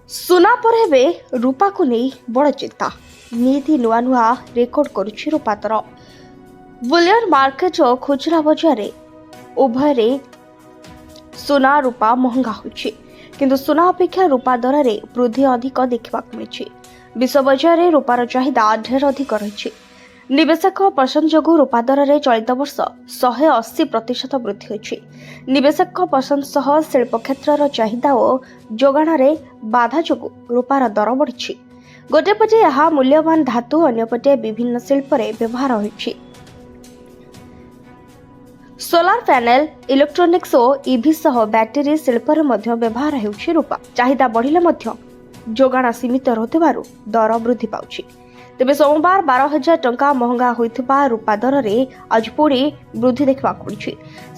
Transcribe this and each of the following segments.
ସୁନା ପରେ ଏବେ ରୂପାକୁ ନେଇ ବଡ଼ ଚିନ୍ତା। ନିତି ନୂଆ ନୂଆ ରେକର୍ଡ କରୁଛି ରୂପା ଦର। ବୁଲିୟନ ମାର୍କେଟ ଓ ଖୁଚୁରା ବଜାରରେ ଉଭୟରେ ସୁନା ରୂପା ମହଙ୍ଗା ହୋଇଛି, କିନ୍ତୁ ସୁନା ଅପେକ୍ଷା ରୂପା ଦରରେ ବୃଦ୍ଧି ଅଧିକ ଦେଖିବାକୁ ମିଳିଛି। ବିଶ୍ୱ ବଜାରରେ ରୂପାର ଚାହିଦା ଢେର ଅଧିକ ରହିଛି। ନିବେଶକ ପସନ୍ଦ ଯୋଗୁଁ ରୂପା ଦରରେ ଚଳିତ ବର୍ଷ 180% ବୃଦ୍ଧି ହୋଇଛି। ନିବେଶକ ପସନ୍ଦ ସହ ଶିଳ୍ପ କ୍ଷେତ୍ରର ଚାହିଦା ଓ ଯୋଗାଣରେ ବାଧା ଯୋଗୁଁ ରୂପାର ଦର ବଢ଼ିଛି। ଗୋଟିଏ ପଟେ ଏହା ମୂଲ୍ୟବାନ ଧାତୁ, ଅନ୍ୟପଟେ ବିଭିନ୍ନ ଶିଳ୍ପରେ ବ୍ୟବହାର ହୋଇଛି। ସୋଲାର ପ୍ୟାନେଲ, ଇଲେକ୍ଟ୍ରୋନିକ୍ସ ଓ ଇଭି ସହ ବ୍ୟାଟେରୀ ଶିଳ୍ପରେ ମଧ୍ୟ ବ୍ୟବହାର ହେଉଛି ରୂପା। ଚାହିଦା ବଢ଼ିଲେ ମଧ୍ୟ ଯୋଗାଣ ସୀମିତ ରହୁଥିବାରୁ ଦର ବୃଦ୍ଧି ପାଉଛି। ତେବେ ସୋମବାର 12,000 ଟଙ୍କା ମହଙ୍ଗା ହୋଇଥିବା ରୂପା ଦରରେ ଆଜି ପୁଣି ବୃଦ୍ଧି ଦେଖିବାକୁ ମିଳିଛି।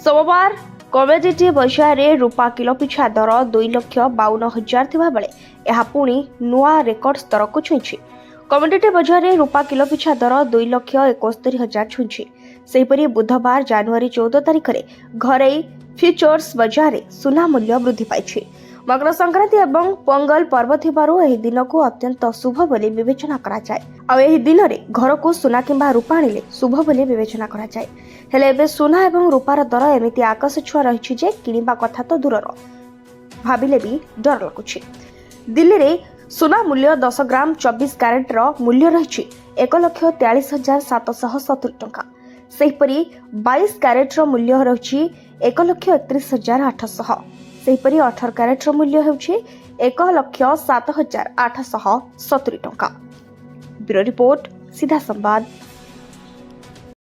ସୋମବାର କମୋଡିଟି ବଜାରରେ ରୂପା କିଲୋ ପିଛା ଦର 2,52,000 ଥିବାବେଳେ ଏହା ପୁଣି ନୂଆ ରେକର୍ଡ ସ୍ତରକୁ ଛୁଇଁଛି। କମୋଡିଟି ବଜାରରେ ରୂପା କିଲୋ ପିଛା ଦର 2,71,000 ଛୁଇଁଛି। ସେହିପରି ବୁଧବାର ଜାନୁଆରୀ 14 ତାରିଖରେ ଘରୋଇ ଫ୍ୟୁଚର୍ସ ବଜାରରେ ସୁନା ମୂଲ୍ୟ ବୃଦ୍ଧି ପାଇଛି। ମକର ସଂକ୍ରାନ୍ତି ଏବଂ ପୋଙ୍ଗଲ ପର୍ବ ଥିବାରୁ ଏହି ଦିନକୁ ଅତ୍ୟନ୍ତ ଶୁଭ ବୋଲି ବିବେଚନା କରାଯାଏ। ଆଉ ଏହି ଦିନରେ ଘରକୁ ସୁନା କିମ୍ବା ରୂପା ଆଣିଲେ ଶୁଭ ବୋଲି ବିବେଚନା କରାଯାଏ। ହେଲେ ଏବେ ସୁନା ଏବଂ ରୂପାର ଦର ଏମିତି ଆକାଶ ଛୁଆଁ ରହିଛି ଯେ କିଣିବା କଥା ତ ଦୂରର, ଭାବିଲେ ବି ଡର ଲାଗୁଛି। ଦିଲ୍ଲୀରେ ସୁନା ମୂଲ୍ୟ 10 ଗ୍ରାମ 24 କ୍ୟାରେଟର ମୂଲ୍ୟ ରହିଛି 1,43,770 ଟଙ୍କା। ସେହିପରି 22 କ୍ୟାରେଟର ମୂଲ୍ୟ ରହିଛି 1,31,800। ସେହିପରି 18 କ୍ୟାରେଟର ମୂଲ୍ୟ ହେଉଛି 1,07,870 ଟଙ୍କା। ବ୍ୟୁରୋ ରିପୋର୍ଟ, ସିଧା ସମ୍ବାଦ।